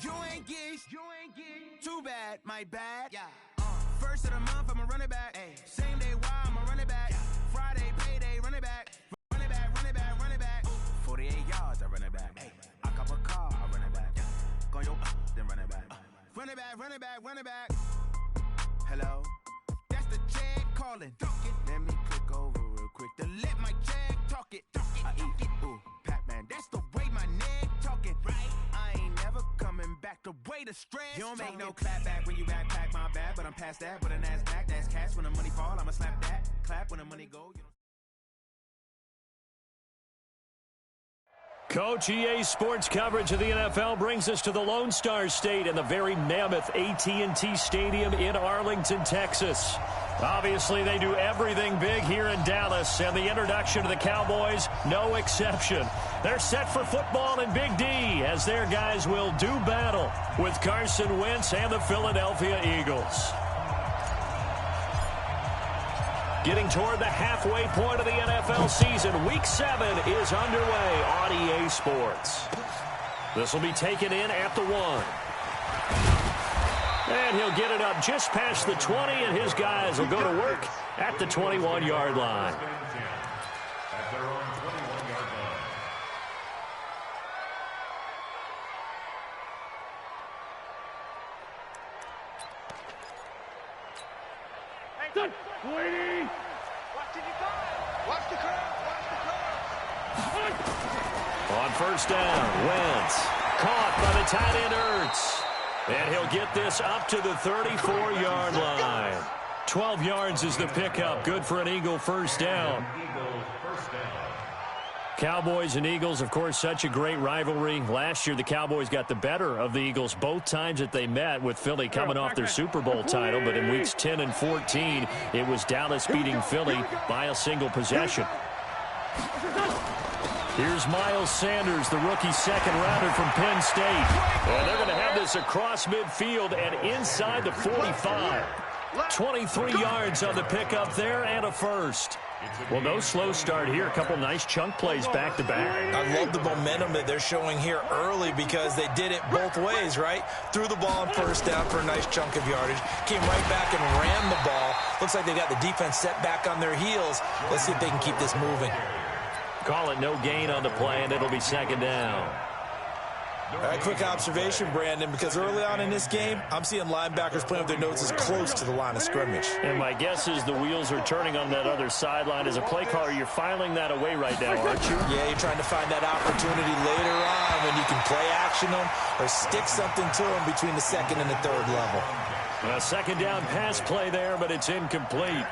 You ain't get too bad, my bad. Yeah. First of the month, I'ma run it back. Ay. Same day, why I'ma run it back. Yeah. Friday, payday, run it back. Run it back, run it back, run it back. 48 yards, I run it back. Ay. I cop a car, I run it back. Yeah. Go yo, then run it back. Run it back, run it back, run it back. Hello, that's the Jag calling. Let me click over real quick to let my Jag talk it. I eat it, ooh, Pac-Man. That's the way my neck talking. Right, I ain't never coming back. The way the stress. You don't make no clap back when you backpack, my bad. But I'm past that. But a NASDAQ, that's cash. When the money fall, I'ma slap that. Clap when the money go. You know. Coach, EA Sports coverage of the NFL brings us to the Lone Star State and the very mammoth AT&T Stadium in Arlington, Texas. Obviously, they do everything big here in Dallas, and the introduction to the Cowboys, no exception. They're set for football in Big D as their guys will do battle with Carson Wentz and the Philadelphia Eagles. Getting toward the halfway point of the NFL season, Week 7 is underway on EA Sports. This will be taken in at the 1. And he'll get it up just past the 20, and his guys will go to work at the 21-yard line. Waiting. Watch the crowd. On first down, Wentz caught by the tight end Ertz. And he'll get this up to the 34-yard line. 12 yards is the pickup. Good for an Eagle first down. Cowboys and Eagles, of course, such a great rivalry. Last year, the Cowboys got the better of the Eagles both times that they met, with Philly coming off their Super Bowl title. But in weeks 10 and 14, it was Dallas beating Philly by a single possession. Here's Miles Sanders, the rookie second-rounder from Penn State. And they're going to have this across midfield and inside the 45. 23 yards on the pickup there and a first. Well, no slow start here. A couple nice chunk plays back-to-back. I love the momentum that they're showing here early because they did it both ways, right? Threw the ball on first down for a nice chunk of yardage. Came right back and ran the ball. Looks like they got the defense set back on their heels. Let's see if they can keep this moving. Call it no gain on the play, and it'll be second down. All right, quick observation, Brandon, because early on in this game, I'm seeing linebackers playing with their noses close to the line of scrimmage. And my guess is the wheels are turning on that other sideline. As a play caller, you're filing that away right now, aren't you? Yeah, you're trying to find that opportunity later on when you can play action them or stick something to them between the second and the third level. A second down pass play there, but it's incomplete.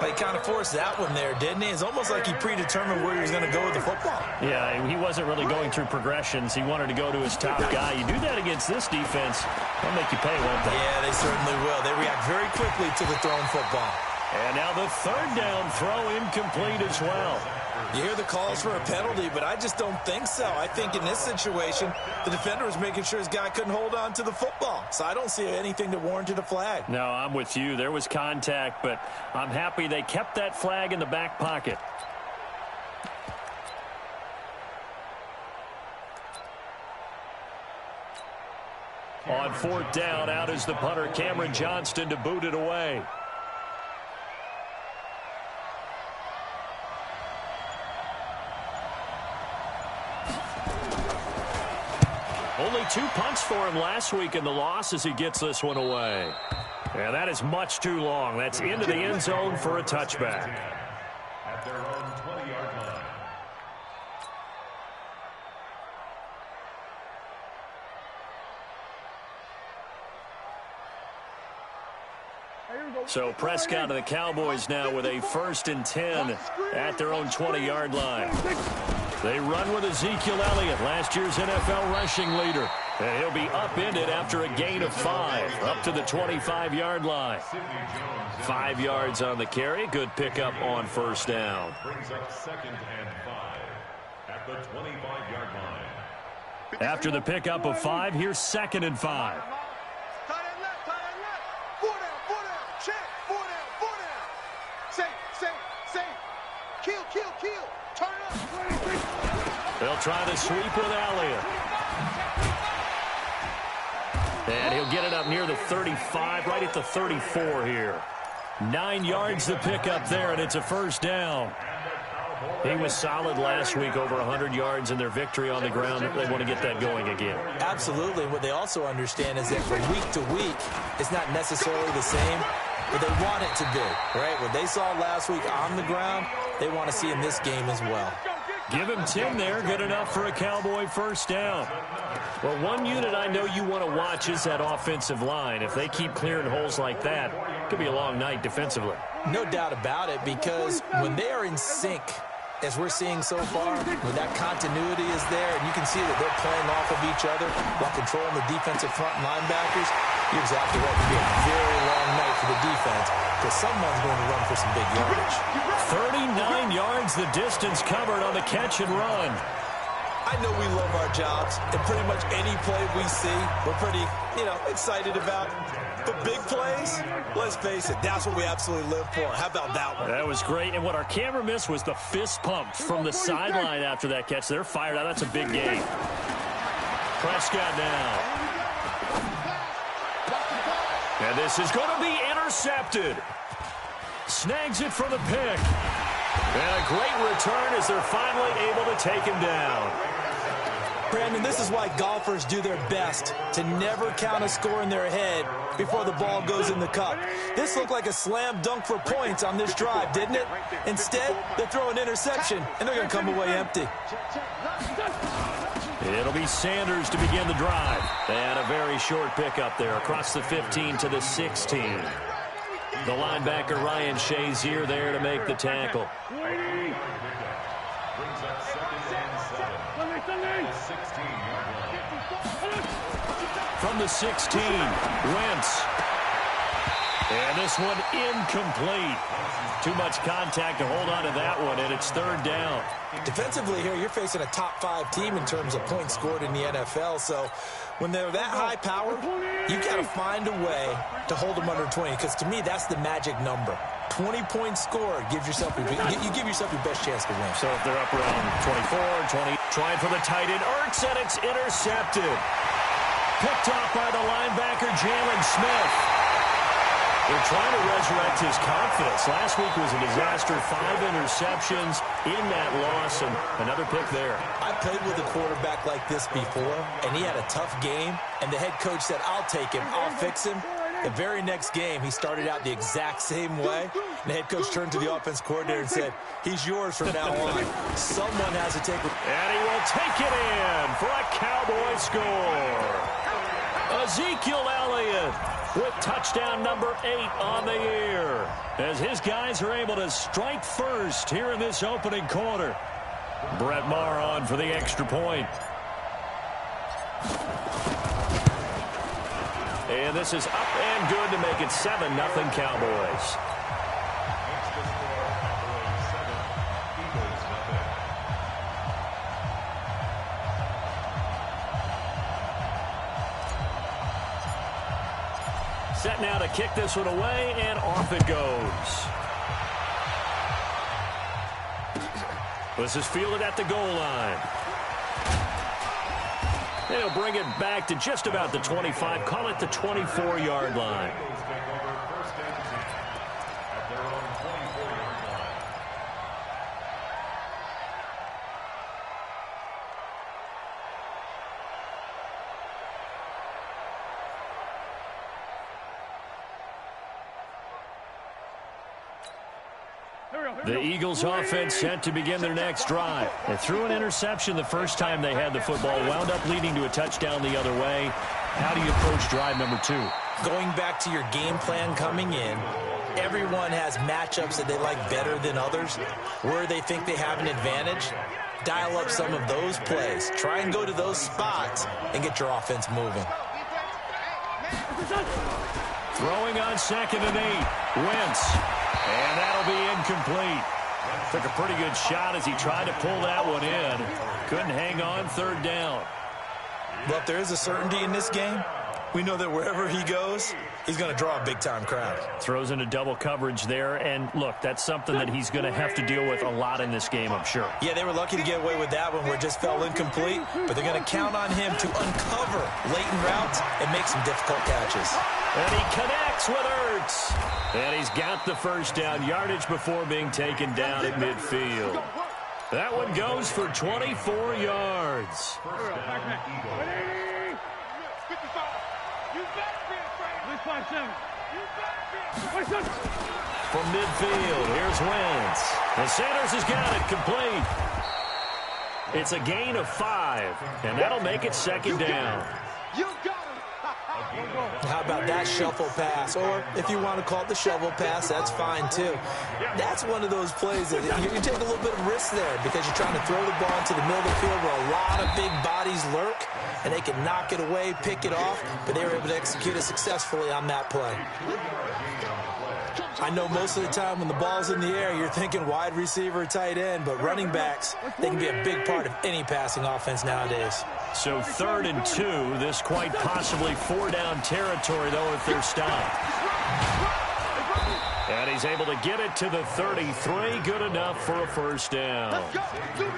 He kind of forced that one there, didn't he? It's almost like he predetermined where he was going to go with the football. Yeah, he wasn't really going through progressions. He wanted to go to his top guy. You do that against this defense, they'll make you pay, won't they? Yeah, they certainly will. They react very quickly to the thrown football. And now the third down throw incomplete as well. You hear the calls for a penalty, but I just don't think so. I think in this situation, the defender was making sure his guy couldn't hold on to the football. So I don't see anything that warranted a flag. No, I'm with you. There was contact, but I'm happy they kept that flag in the back pocket. On fourth down, out is the punter, Cameron Johnston, to boot it away. Only 2 punts for him last week in the loss as he gets this one away. And that is much too long. That's into the end zone for a touchback. At their own 20-yard line. So Prescott and the Cowboys now with a 1st and 10 at their own 20-yard line. They run with Ezekiel Elliott, last year's NFL rushing leader. And he'll be upended after a gain of 5, up to the 25-yard line. 5 yards on the carry. Good pickup on first down. Brings up 2nd and 5 at the 25-yard line. After the pickup of 5, here's 2nd and 5. They'll try to sweep with Elliott. And he'll get it up near the 35, right at the 34 here. 9 yards to pick up there, and it's a first down. He was solid last week, over 100 yards in their victory on the ground. They want to get that going again. Absolutely. What they also understand is that from week to week, it's not necessarily the same, but they want it to be, right? What they saw last week on the ground, they want to see in this game as well. Give him 10 there. Good enough for a Cowboy first down. Well, one unit I know you want to watch is that offensive line. If they keep clearing holes like that, it could be a long night defensively. No doubt about it, because when they are in sync, as we're seeing so far, when that continuity is there, and you can see that they're playing off of each other while controlling the defensive front linebackers, you're exactly right. It could be a very long night for the defense, because someone's going to run for some big yardage. 39 yards the distance covered on the catch and run. I know we love our jobs, and pretty much any play we see, we're pretty, excited about. But big plays, let's face it, that's what we absolutely live for. How about that one? That was great, and what our camera missed was the fist pump from the sideline after that catch. They're fired out. That's a big gain. Prescott now. And this is going to be intercepted. Snags it for the pick. And a great return as they're finally able to take him down. Brandon, this is why golfers do their best to never count a score in their head before the ball goes in the cup. This looked like a slam dunk for points on this drive, didn't it? Instead, they throw an interception, and they're going to come away empty. It'll be Sanders to begin the drive. And a very short pickup there across the 15 to the 16. The linebacker, Ryan Shazier, there to make the tackle. From the 16, Wentz. And this one incomplete. Too much contact to hold on to that one, and it's third down. Defensively here, you're facing a top-5 team in terms of points scored in the NFL, so when they're that high-powered, you've got to find a way to hold them under 20, because to me, that's the magic number. 20 points scored gives yourself you give yourself your best chance to win. So if they're up around 24, 20, trying for the tight end, Ertz, and it's intercepted. Picked off by the linebacker, Jalen Smith. They're trying to resurrect his confidence. Last week was a disaster. 5 interceptions in that loss, and another pick there. I played with a quarterback like this before, and he had a tough game, and the head coach said, I'll take him, I'll fix him. The very next game, he started out the exact same way, and the head coach turned to the offense coordinator and said, he's yours from now on. Someone has to take it. And he will take it in for a Cowboy score. Ezekiel Elliott with touchdown number 8 on the year, as his guys are able to strike first here in this opening quarter. Brett Maher on for the extra point. And this is up and good to make it 7-0 Cowboys. Set now to kick this one away, and off it goes. This is fielded at the goal line. They'll bring it back to just about the 25, call it the 24-yard line. The Eagles offense set to begin their next drive. They threw an interception the first time they had the football, wound up leading to a touchdown the other way. How do you approach drive number 2? Going back to your game plan coming in, everyone has matchups that they like better than others. Where they think they have an advantage, dial up some of those plays. Try and go to those spots and get your offense moving. Throwing on 2nd and 8. Wentz. And that'll be incomplete. Took a pretty good shot as he tried to pull that one in. Couldn't hang on, 3rd down. Well, if there is a certainty in this game, We know that wherever he goes, he's going to draw a big-time crowd. Throws into double coverage there, and look, that's something that he's going to have to deal with a lot in this game, I'm sure. Yeah, they were lucky to get away with that one where it just fell incomplete, but they're going to count on him to uncover latent routes and make some difficult catches. And he connects with Ertz. And he's got the first down yardage before being taken down at midfield. That one goes for 24 yards. From midfield, here's Wentz. And Sanders has got it complete. It's a gain of 5, and that'll make it second down. How about that shuffle pass? Or if you want to call it the shovel pass, that's fine too. That's one of those plays that you take a little bit of risk there because you're trying to throw the ball into the middle of the field where a lot of big bodies lurk, and they can knock it away, pick it off, but they were able to execute it successfully on that play. I know most of the time when the ball's in the air, you're thinking wide receiver, tight end, but running backs, they can be a big part of any passing offense nowadays. So 3rd and 2, this quite possibly 4-down territory, though, if they're stopped. And he's able to get it to the 33, good enough for a first down.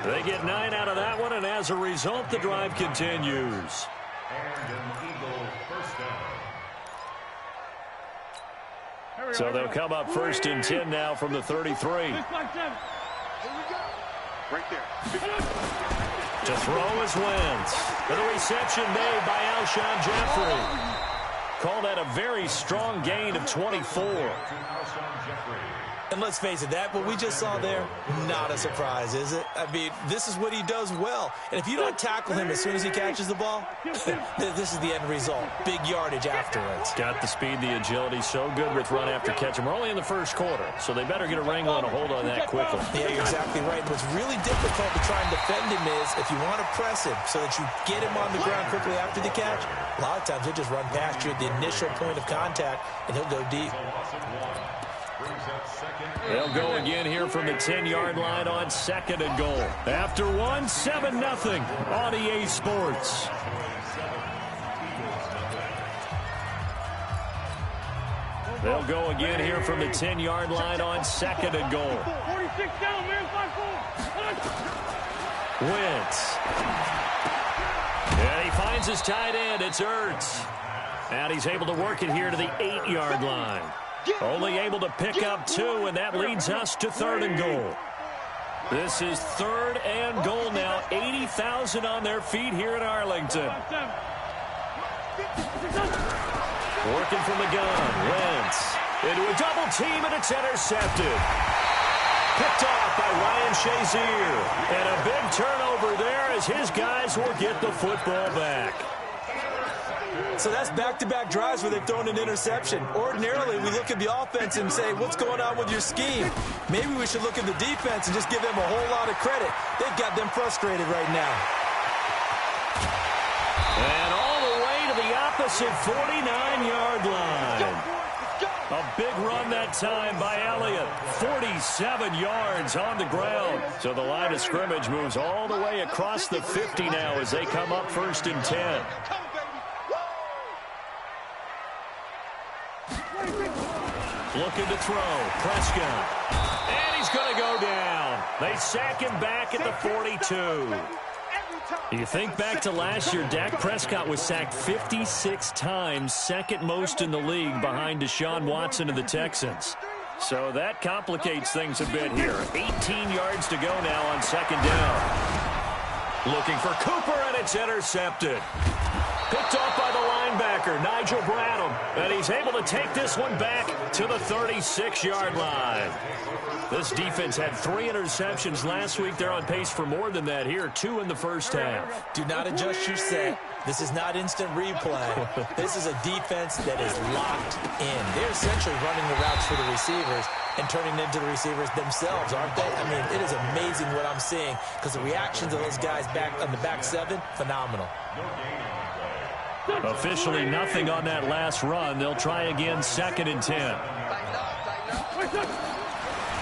They get 9 out of that one, and as a result, the drive continues. So they'll come up 1st and 10 now from the 33. Right there. To throw is Wentz. And the reception made by Alshon Jeffrey. Call that a very strong gain of 24. And let's face it, that what we just saw there, not a surprise, is it? I mean, this is what he does well. And if you don't tackle him as soon as he catches the ball, this is the end result. Big yardage afterwards. Got the speed, the agility, so good with run after catch. And we're only in the first quarter, so they better get a wrangle and a hold on that quickly. Yeah, you're exactly right. What's really difficult to try and defend him is if you want to press him so that you get him on the ground quickly after the catch, a lot of times he'll just run past you at the initial point of contact, and he'll go deep. They'll go again here from the 10-yard line on 2nd and goal. After 1, 7-0 on EA Sports. They'll go again here from the 10-yard line on 2nd and goal. 46 down, man, 5-4. Wentz. And he finds his tight end. It's Ertz. And he's able to work it here to the 8-yard line. Only able to pick up 2, and that leads us to 3rd and goal. This is 3rd and goal now. 80,000 on their feet here in Arlington. Working from the gun. Wentz into a double team, and it's intercepted. Picked off by Ryan Shazier. And a big turnover there as his guys will get the football back. So that's back-to-back drives where they've thrown an interception. Ordinarily, we look at the offense and say, what's going on with your scheme? Maybe we should look at the defense and just give them a whole lot of credit. They've got them frustrated right now. And all the way to the opposite 49-yard line. A big run that time by Elliott. 47 yards on the ground. So the line of scrimmage moves all the way across the 50 now as they come up 1st and 10. Looking to throw. Prescott. And he's going to go down. They sack him back at the 42. You think back to last year, Dak Prescott was sacked 56 times, 2nd most in the league behind Deshaun Watson of the Texans. So that complicates things a bit here. 18 yards to go now on 2nd down. Looking for Cooper, and it's intercepted. Picked off by the linebacker, Nigel Bradham. And he's able to take this one back to the 36-yard line. This defense had 3 interceptions last week. They're on pace for more than that here, 2 in the first half. Do not adjust your set. This is not instant replay. This is a defense that is locked in. They're essentially running the routes for the receivers and turning into the receivers themselves, aren't they? I mean, it is amazing what I'm seeing because the reactions of those guys back on the back 7, phenomenal. Officially nothing on that last run. They'll try again 2nd and 10.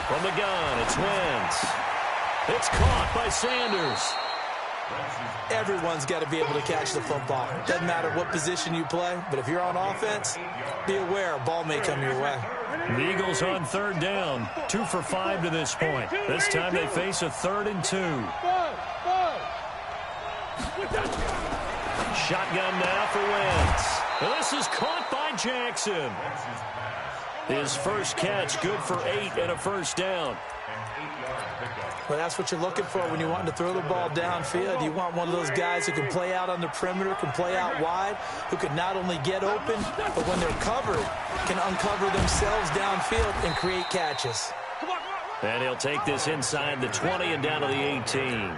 From the gun, it's Wentz. It's caught by Sanders. Everyone's got to be able to catch the football. Doesn't matter what position you play, but if you're on offense, be aware a ball may come your way. The Eagles on third down, 2 for 5 to this point. This time they face a 3rd and 2. Shotgun now for Wentz. This is caught by Jackson. His first catch, good for 8 and a first down. Well, that's what you're looking for when you want to throw the ball downfield. You want one of those guys who can play out on the perimeter, can play out wide, who can not only get open, but when they're covered, can uncover themselves downfield and create catches. And he'll take this inside the 20 and down to the 18.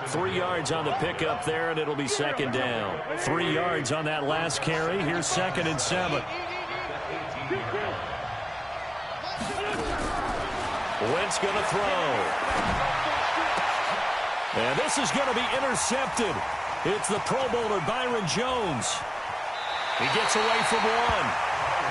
3 yards on the pickup there, and it'll be second down. 3 yards on that last carry. Here's 2nd and 7. Wentz going to throw. And this is going to be intercepted. It's the Pro Bowler Byron Jones. He gets away from one.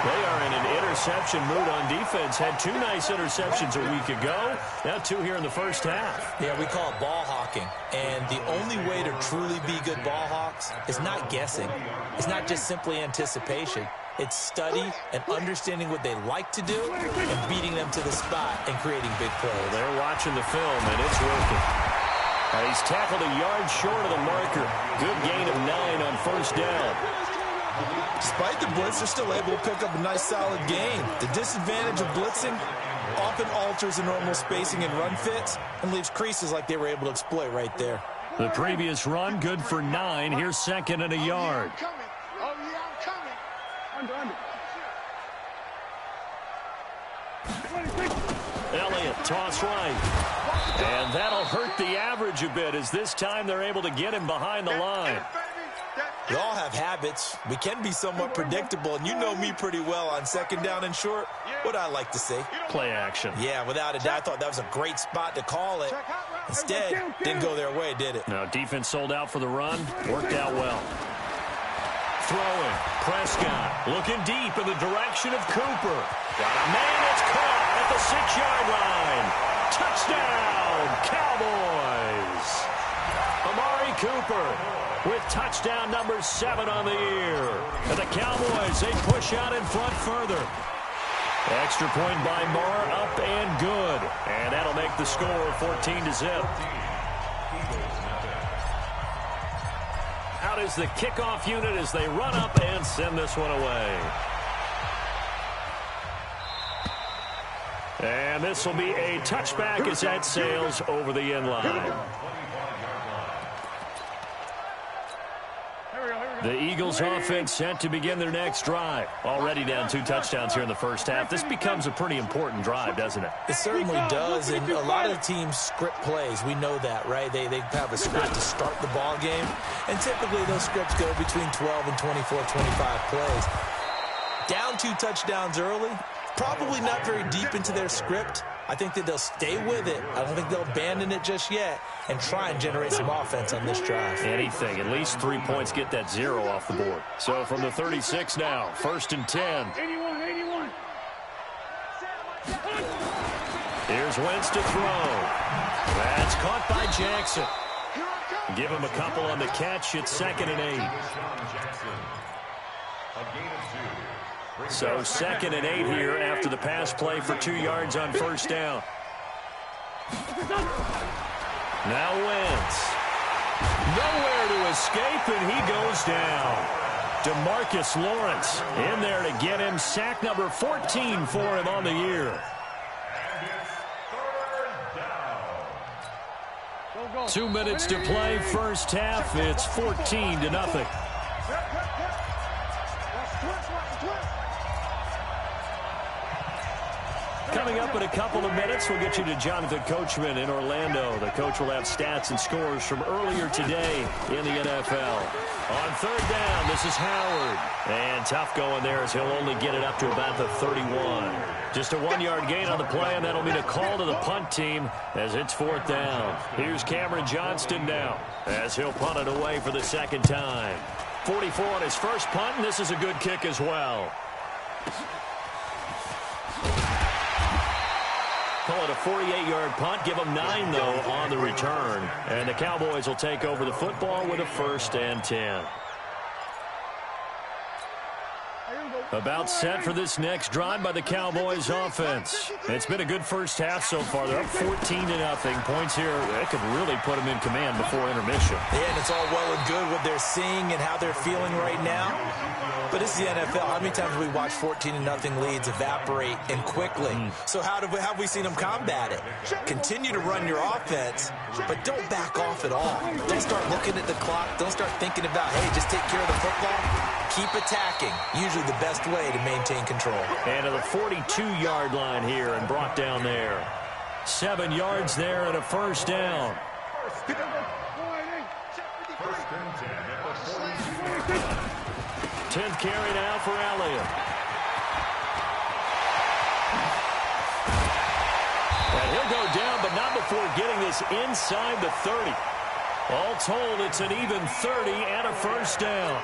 They are in an interception mood on defense. Had 2 nice interceptions a week ago. Now 2 here in the first half. Yeah, we call it ball hawking. And the only way to truly be good ball hawks is not guessing. It's not just simply anticipation. It's study and understanding what they like to do and beating them to the spot and creating big plays. Well, they're watching the film, and it's working. He's tackled a yard short of the marker. Good gain of 9 on first down. Despite the blitz, they're still able to pick up a nice, solid gain. The disadvantage of blitzing often alters the normal spacing and run fits and leaves creases like they were able to exploit right there. The previous run, good for 9. Here's 2nd and a yard. Elliott, toss right. And that'll hurt the average a bit as this time they're able to get him behind the line. We all have habits. We can be somewhat predictable, and you know me pretty well on 2nd down and short. What I like to see. Play action. Yeah, without a doubt, I thought that was a great spot to call it. Instead, didn't go their way, did it? Now, defense sold out for the run. Worked out well. Throwing. Prescott looking deep in the direction of Cooper. Got a man that's caught at the 6-yard line. Touchdown, Cowboys. Amari Cooper with touchdown number 7 on the year. And the Cowboys, they push out in front further. Extra point by Marr, up and good. And that'll make the score 14-0. Out is the kickoff unit as they run up and send this one away. And this will be a touchback as that sails over the end line. The Eagles offense set to begin their next drive. Already down 2 touchdowns here in the first half. This becomes a pretty important drive, doesn't it? It certainly does, and a lot of the teams script plays. We know that, right? They have a script to start the ball game, and typically those scripts go between 12 and 24, 25 plays. Down 2 touchdowns early, probably not very deep into their script. I think that they'll stay with it. I don't think they'll abandon it just yet and try and generate some offense on this drive. Anything. At least 3 points get that 0 off the board. So from the 36 now, 1st and 10. 81. Here's Wentz to throw. That's caught by Jackson. Give him a couple on the catch. It's 2nd and 8. So 2nd and 8 here after the pass play for 2 yards on first down. Now Wentz. Nowhere to escape, and he goes down. DeMarcus Lawrence in there to get him. Sack number 14 for him on the year. 2 minutes to play first half. It's 14-0. Coming up in a couple of minutes, we'll get you to Jonathan Coachman in Orlando. The coach will have stats and scores from earlier today in the NFL. On third down, this is Howard. And tough going there as he'll only get it up to about the 31. Just a 1-yard gain on the play, and that'll mean a call to the punt team as it's 4th down. Here's Cameron Johnston now as he'll punt it away for the 2nd time. 44 on his first punt, and this is a good kick as well. call it a 48-yard punt. Give them 9, though, on the return. And the Cowboys will take over the football with a 1st and 10. About set for this next drive by the Cowboys offense. It's been a good first half so far. They're up 14-0. Points here, that could really put them in command before intermission. Yeah, and it's all well and good what they're seeing and how they're feeling right now. But this is the NFL. How many times have we watched 14-0 leads evaporate and quickly? So how have we seen them combat it? Continue to run your offense, but don't back off at all. Don't start looking at the clock. Don't start thinking about, hey, just take care of the football. Keep attacking. Usually the best way to maintain control. And to the 42-yard line here and brought down there. 7 yards there and a 1st down. 10th carry now for Elliott. And he'll go down, but not before getting this inside the 30. All told, it's an even 30 and a 1st down.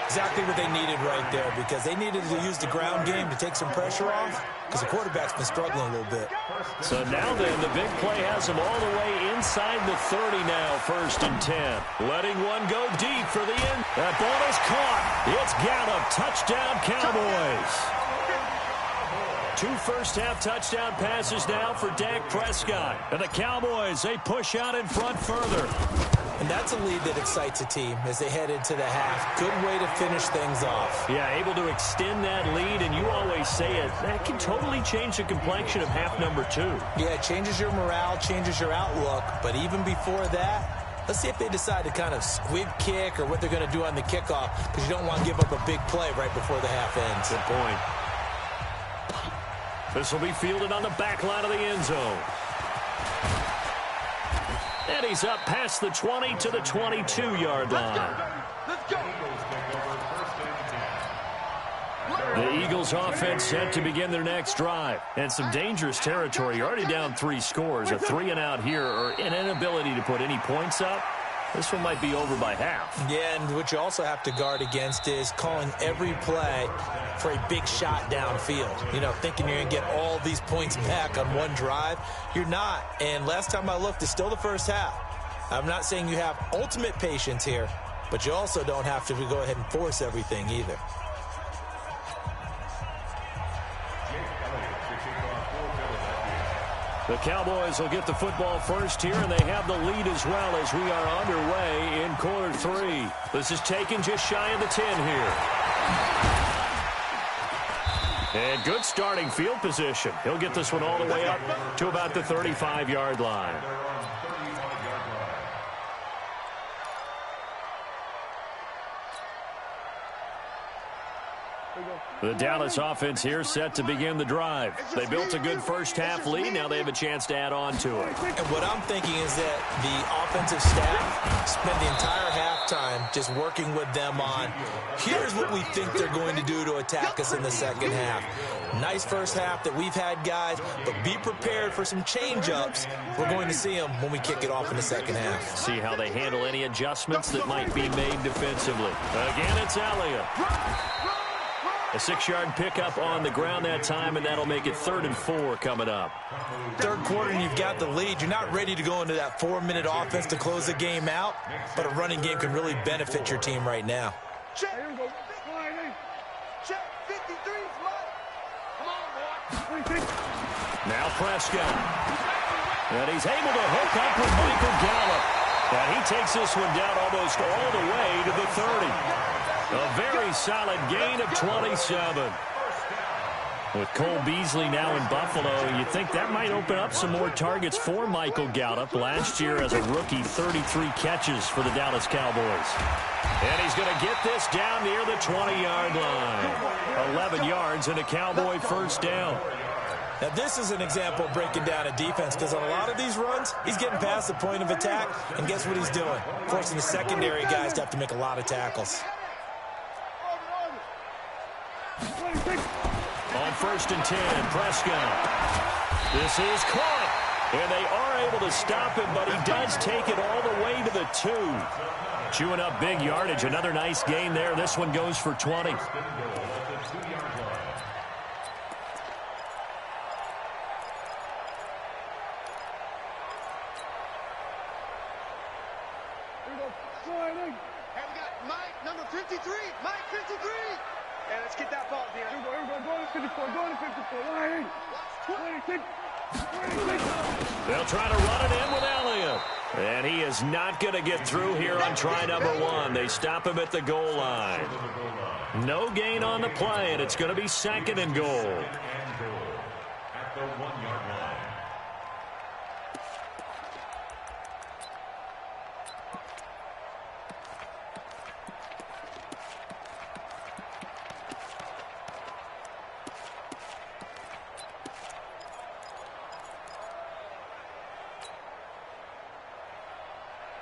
Exactly what they needed right there, because they needed to use the ground game to take some pressure off, because the quarterback's been struggling a little bit. So now then, the big play has him all the way inside the 30 now, 1st and 10. Letting one go deep for the end. That ball is caught. It's Gallup. Touchdown, Cowboys. 2 first-half touchdown passes now for Dak Prescott. And the Cowboys, they push out in front further. And that's a lead that excites a team as they head into the half. Good way to finish things off. Yeah, able to extend that lead, and you always say it, that can totally change the complexion of half number 2. Yeah, it changes your morale, changes your outlook, but even before that, let's see if they decide to kind of squib kick or what they're going to do on the kickoff, because you don't want to give up a big play right before the half ends. Good point. This will be fielded on the back line of the end zone. And he's up past the 20 to the 22-yard line. Let's go. The Eagles offense set to begin their next drive. And some dangerous territory. You're already down 3 scores. A 3-and-out here, or an inability to put any points up. This one might be over by half. Yeah, and what you also have to guard against is calling every play for a big shot downfield. You know, thinking you're going to get all these points back on one drive. You're not. And last time I looked, it's still the first half. I'm not saying you have ultimate patience here, but you also don't have to go ahead and force everything either. The Cowboys will get the football first here, and they have the lead as well as we are underway in quarter 3. This is taken just shy of the 10 here. And good starting field position. He'll get this one all the way up to about the 35-yard line. The Dallas offense here set to begin the drive. They built a good first-half lead. Now they have a chance to add on to it. And what I'm thinking is that the offensive staff spent the entire halftime just working with them on, here's what we think they're going to do to attack us in the second half. Nice first half that we've had, guys, but be prepared for some change-ups. We're going to see them when we kick it off in the second half. See how they handle any adjustments that might be made defensively. Again, it's Elliott. A 6-yard pickup on the ground that time, and that'll make it 3rd and 4 coming up. Third quarter, and you've got the lead. You're not ready to go into that 4-minute offense to close the game out, but a running game can really benefit your team right now. Check. Check. 53. Come on, boy. Now Prescott. And he's able to hook up with Michael Gallup. And he takes this one down almost all the way to the 30. A very solid gain of 27. With Cole Beasley now in Buffalo, you think that might open up some more targets for Michael Gallup. Last year as a rookie, 33 catches for the Dallas Cowboys. And he's going to get this down near the 20-yard line. 11 yards and a Cowboy first down. Now, this is an example of breaking down a defense, because on a lot of these runs, he's getting past the point of attack, and guess what he's doing? Forcing the secondary guys to have to make a lot of tackles. On 1st and 10, Prescott. This is caught, and they are able to stop him, but he does take it all the way to the 2. Chewing up big yardage. Another nice gain there. This one goes for 20. get that ball, Dion. Everybody, go to 54, go to 54. 26. They'll try to run it in with Elliott. And he is not going to get through here on try number 1. They stop him at the goal line. No gain on the play, and it's going to be 2nd and goal. At the 1-yard line.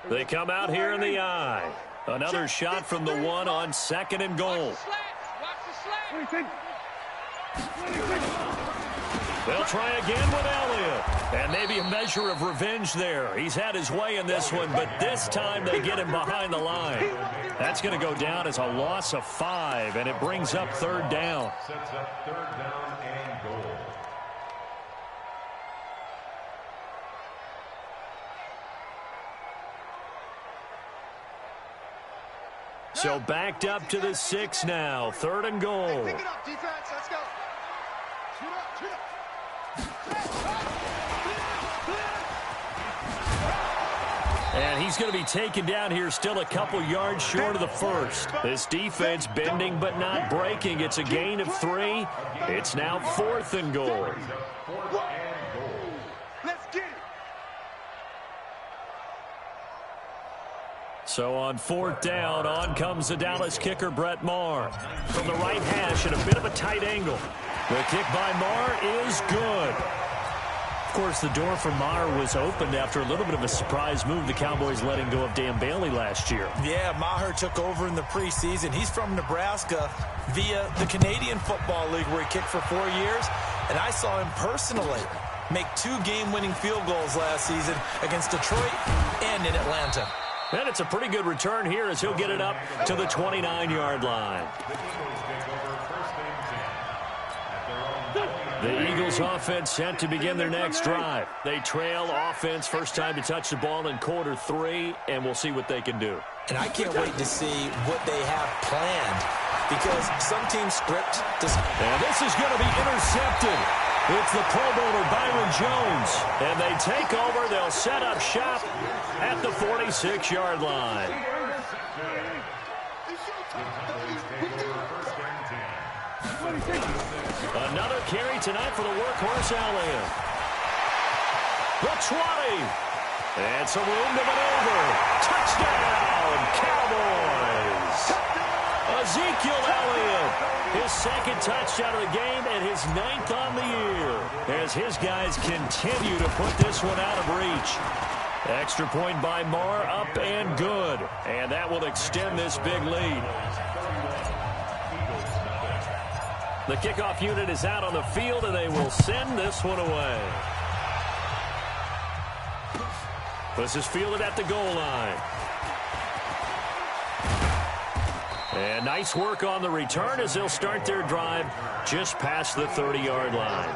They come out here in the eye. Another shot from the 1 on 2nd and goal. They'll try again with Elliott. And maybe a measure of revenge there. He's had his way in this one, but this time they get him behind the line. That's going to go down as a loss of 5, and it brings up 3rd down. Sets up 3rd down and goal. So backed up to the 6 now. 3rd and goal. Pick it up, defense. Let's go. Shoot up, shoot up. And he's going to be taken down here still a couple yards short of the 1st. This defense bending but not breaking. It's a gain of 3. It's now 4th and goal. Let's get it. So on 4th down, on comes the Dallas kicker, Brett Maher. From the right hash at a bit of a tight angle. The kick by Maher is good. Of course, the door for Maher was opened after a little bit of a surprise move. The Cowboys letting go of Dan Bailey last year. Yeah, Maher took over in the preseason. He's from Nebraska via the Canadian Football League where he kicked for 4 years. And I saw him personally make 2 game-winning field goals last season against Detroit and in Atlanta. And it's a pretty good return here as he'll get it up to the 29-yard line. The Eagles offense set to begin their next drive. They trail offense, first time to touch the ball in quarter 3, and we'll see what they can do. And I can't wait to see what they have planned because some teams script. And this is going to be intercepted. It's the Pro Bowler Byron Jones. And they take over. They'll set up shop at the 46-yard line. Another carry tonight for the workhorse Elliott. The 20. And some room to maneuver. Touchdown, Cowboys. Ezekiel Elliott. His 2nd touchdown of the game and his 9th on the year. As his guys continue to put this one out of reach. Extra point by Maher, up and good. And that will extend this big lead. The kickoff unit is out on the field, and they will send this one away. This is fielded at the goal line. And nice work on the return as they'll start their drive just past the 30-yard line.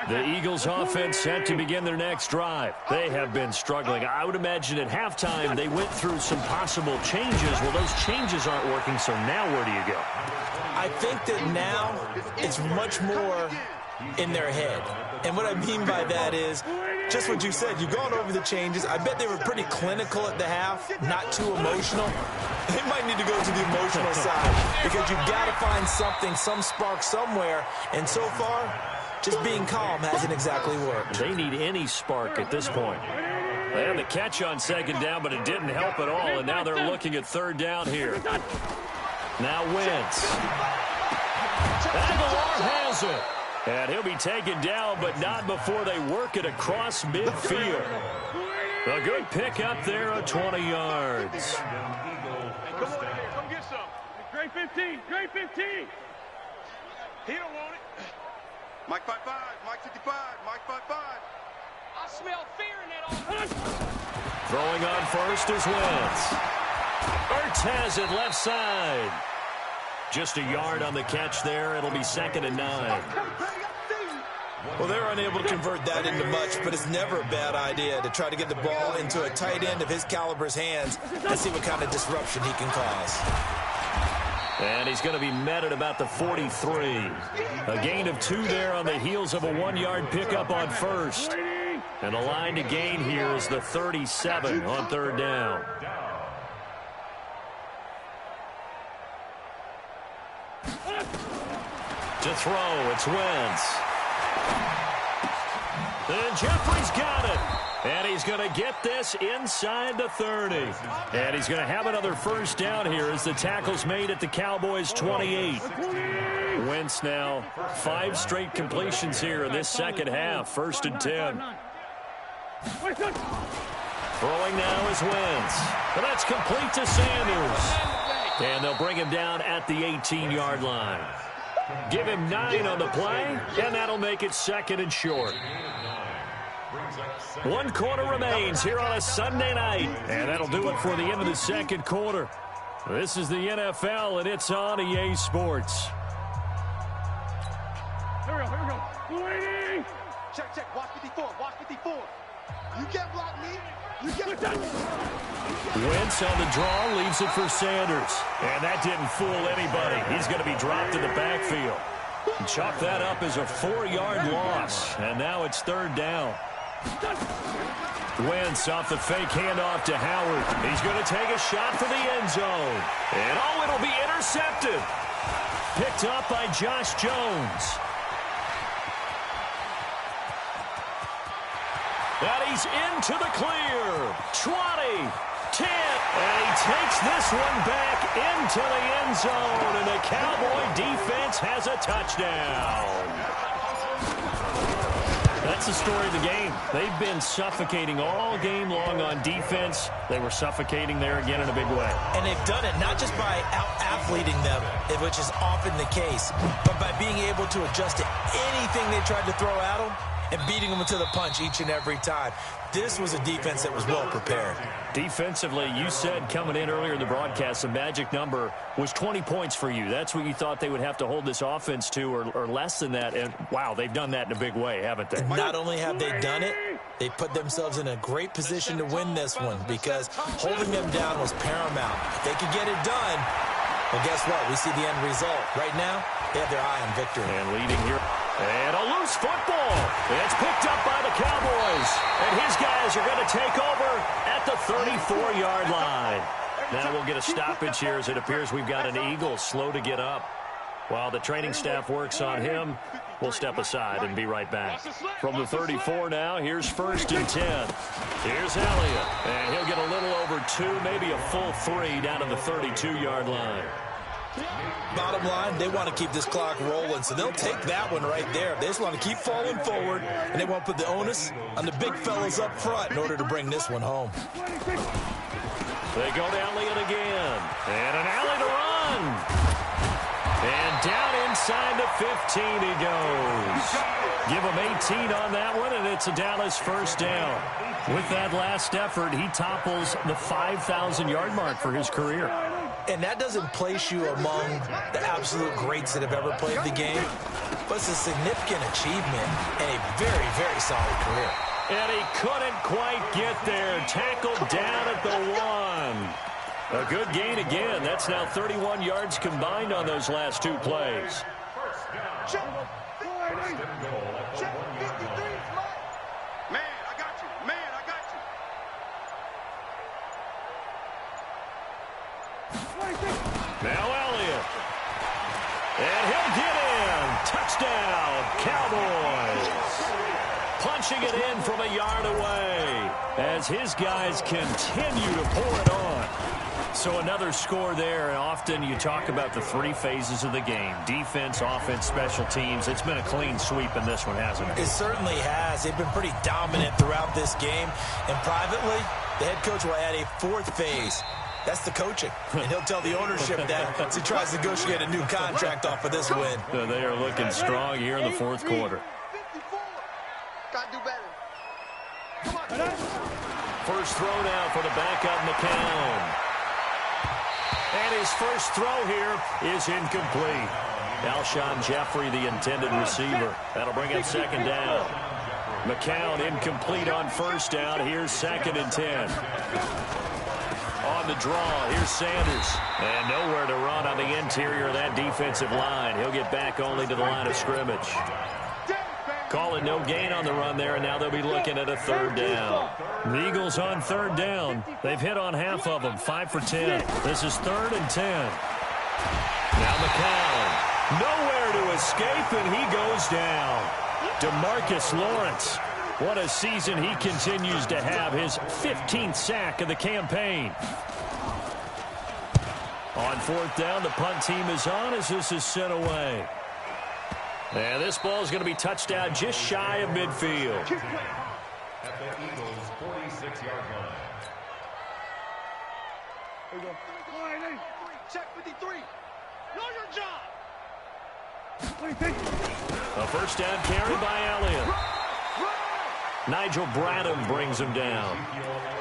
The Eagles offense set to begin their next drive. They have been struggling. I would imagine at halftime they went through some possible changes. Well, those changes aren't working, so now where do you go? I think that now it's much more in their head. And what I mean by that is just what you said. You've gone over the changes. I bet they were pretty clinical at the half, not too emotional. They might need to go to the emotional side because you've got to find something, some spark somewhere. And so far, just being calm hasn't exactly worked. They need any spark at this point. They had the catch on 2nd down, but it didn't help at all, and now they're looking at 3rd down here. Now Wentz. Aguilar has it. And he'll be taken down, but not before they work it across midfield. A good pick up there of 20 yards. Come on here, come get some. Great 15, great 15. He don't want it. Mike 5-5, Mike 55, Mike 5-5. I smell fear in that offense. Throwing on first is Wentz. Ertz has it left side. Just a yard on the catch there. It'll be 2nd and 9. Well, they're unable to convert that into much, but it's never a bad idea to try to get the ball into a tight end of his caliber's hands and see what kind of disruption he can cause. And he's going to be met at about the 43. A gain of 2 there on the heels of a 1-yard pickup on first. And the line to gain here is the 37 on third down. To throw, it's Wentz. And Jeffrey's got it. And he's going to get this inside the 30. And he's going to have another first down here as the tackle's made at the Cowboys' 28. Wentz now 5 straight completions here in this second half. 1st and 10. Throwing now is Wentz. And that's complete to Sanders. And they'll bring him down at the 18-yard line. Give him 9 on the play, and that'll make it 2nd and short. 1 quarter remains here on a Sunday night, and that'll do it for the end of the 2nd quarter. This is the NFL, and it's on EA Sports. Here we go. Check. Watch 54. You can't block me. You can't. Wentz on the draw, leaves it for Sanders. And that didn't fool anybody. He's going to be dropped in the backfield. Chalk that up as a 4-yard loss. And now it's 3rd down. Wentz off the fake handoff to Howard. He's going to take a shot for the end zone. And it'll be intercepted. Picked up by Josh Jones. And he's into the clear. 20, 10, and he takes this one back into the end zone, and the Cowboy defense has a touchdown. That's the story of the game. They've been suffocating all game long on defense. They were suffocating there again in a big way. And they've done it not just by out-athleting them, which is often the case, but by being able to adjust to anything they tried to throw at them and beating them to the punch each and every time. This was a defense that was well prepared. Defensively, you said coming in earlier in the broadcast, the magic number was 20 points for you. That's what you thought they would have to hold this offense to, or less than that. And, wow, they've done that in a big way, haven't they? And not only have they done it, they put themselves in a great position to win this one because holding them down was paramount. If they could get it done, well, guess what? We see the end result. Right now, they have their eye on victory. And leading here. And a loose football. It's picked up by the Cowboys. And his guys are going to take over at the 34-yard line. Now we'll get a stoppage here as it appears we've got an Eagle slow to get up. While the training staff works on him, we'll step aside and be right back. From the 34 now, here's 1st and 10. Here's Elliott. And he'll get a little over 2, maybe a full 3 down to the 32-yard line. Bottom line, they want to keep this clock rolling, so they'll take that one right there. They just want to keep falling forward, and they want to put the onus on the big fellas up front in order to bring this one home. They go to Elliott again, and an alley to run. And down inside the 15 he goes. Give him 18 on that one, and it's a Dallas first down. With that last effort, he topples the 5,000-yard mark for his career. And that doesn't place you among the absolute greats that have ever played the game, but it's a significant achievement and a very, very solid career. And he couldn't quite get there. Tackled down at the 1. A good gain again. That's now 31 yards combined on those last 2 plays. Check 53. Man, I got you. Now Elliott. And he'll get in. Touchdown, Cowboys. Punching it in from a yard away as his guys continue to pour it on. So another score there, and often you talk about the 3 phases of the game. Defense, offense, special teams. It's been a clean sweep in this one, hasn't it? It certainly has. They've been pretty dominant throughout this game. And privately, the head coach will add a 4th phase. That's the coaching. And he'll tell the ownership that as he tries to negotiate a new contract off of this win. So they are looking strong here in the 4th quarter. Gotta do better. First throw now for the backup, McCown. And his first throw here is incomplete. Alshon Jeffrey, the intended receiver. That'll bring up second down. McCown incomplete on first down. Here's 2nd and 10. On the draw, here's Sanders. And nowhere to run on the interior of that defensive line. He'll get back only to the line of scrimmage. Call it no gain on the run there, and now they'll be looking at a 3rd down. The Eagles on 3rd down. They've hit on half of them, 5 for 10. This is 3rd and 10. Now McCown, nowhere to escape, and he goes down. DeMarcus Lawrence, what a season he continues to have, his 15th sack of the campaign. On 4th down, the punt team is on as this is sent away. And this ball is going to be touched out just shy of midfield. At the Eagles' 46-yard line. Here we go. Check 53. Know your job. A first down carry by Elliott. Nigel Bradham brings him down.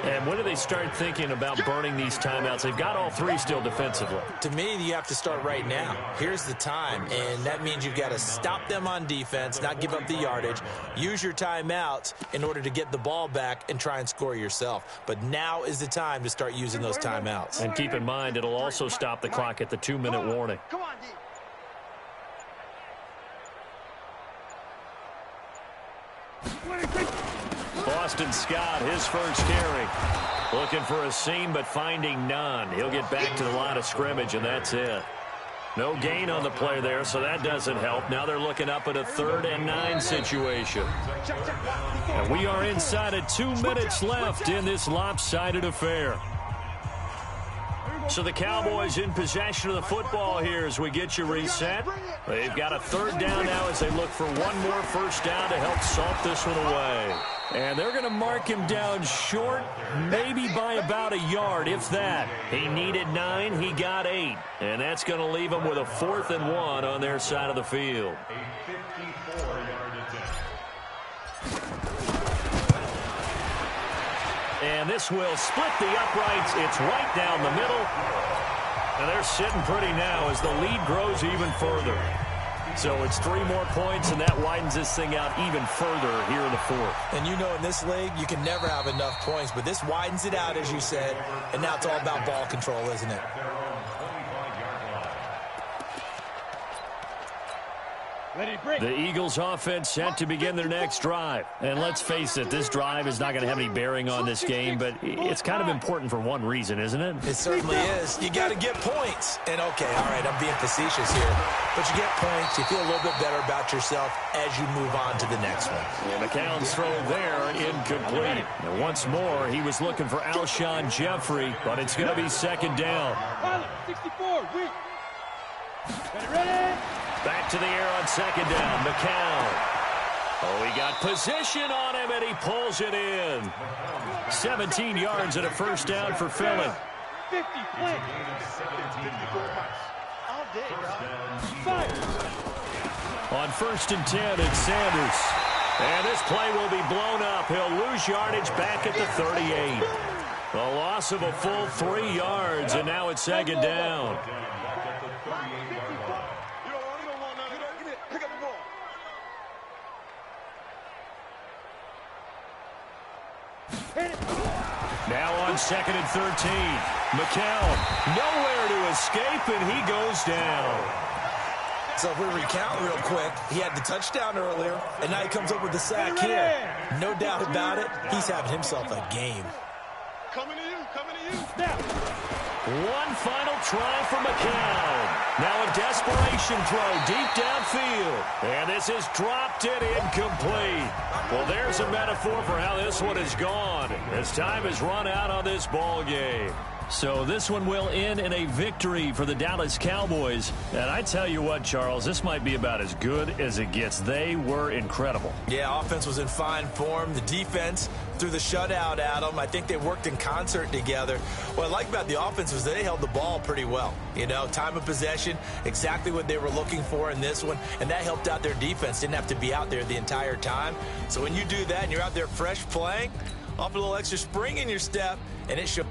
And when do they start thinking about burning these timeouts? They've got all 3 still defensively. To me, you have to start right now. Here's the time, and that means you've got to stop them on defense, not give up the yardage, use your timeouts in order to get the ball back and try and score yourself. But now is the time to start using those timeouts. And keep in mind, it'll also stop the clock at the 2-minute warning. Come on, D. Boston Scott, his first carry. Looking for a seam, but finding none. He'll get back to the line of scrimmage, and that's it. No gain on the play there, so that doesn't help. Now they're looking up at a 3rd and 9 situation. And we are inside of 2 minutes left in this lopsided affair. So the Cowboys in possession of the football here as we get you reset. They've got a 3rd down now as they look for one more first down to help salt this one away. And they're going to mark him down short, maybe by about a yard, if that. He needed 9, he got 8. And that's going to leave him with a 4th and 1 on their side of the field. A 54-yard attempt. And this will split the uprights. It's right down the middle. And they're sitting pretty now as the lead grows even further. So it's 3 more points, and that widens this thing out even further here in the 4th. And you know in this league, you can never have enough points, but this widens it out, as you said, and now it's all about ball control, isn't it? The Eagles offense set to begin their next drive. And let's face it, this drive is not going to have any bearing on this game, but it's kind of important for one reason, isn't it? It certainly is. You got to get points. And, okay, all right, I'm being facetious here. But you get points, you feel a little bit better about yourself as you move on to the next one. And McCown's throw there, incomplete. And once more, he was looking for Alshon Jeffrey, but it's going to be 2nd down. 64, ready? Back to the air on 2nd down. McCown. Oh, he got position on him, and he pulls it in. 17 yards and a first down for Philly. 50, play. All day, on 1st and 10, it's Sanders. And this play will be blown up. He'll lose yardage back at the 38. A loss of a full 3 yards, and now it's 2nd down. Now on 2nd and 13. McCown nowhere to escape, and he goes down. So if we recount real quick, he had the touchdown earlier, and now he comes up with the sack here. No doubt about it, he's having himself a game. Coming to you. One final try for McCown. Now a desperation throw deep downfield. And this is dropped it incomplete. Well, there's a metaphor for how this one is gone as time has run out on this ball game. So this one will end in a victory for the Dallas Cowboys. And I tell you what, Charles, this might be about as good as it gets. They were incredible. Yeah, offense was in fine form. The defense threw the shutout at them. I think they worked in concert together. What I like about the offense was they held the ball pretty well. You know, time of possession, exactly what they were looking for in this one. And that helped out their defense. Didn't have to be out there the entire time. So when you do that and you're out there fresh playing, off a little extra spring in your step, and it should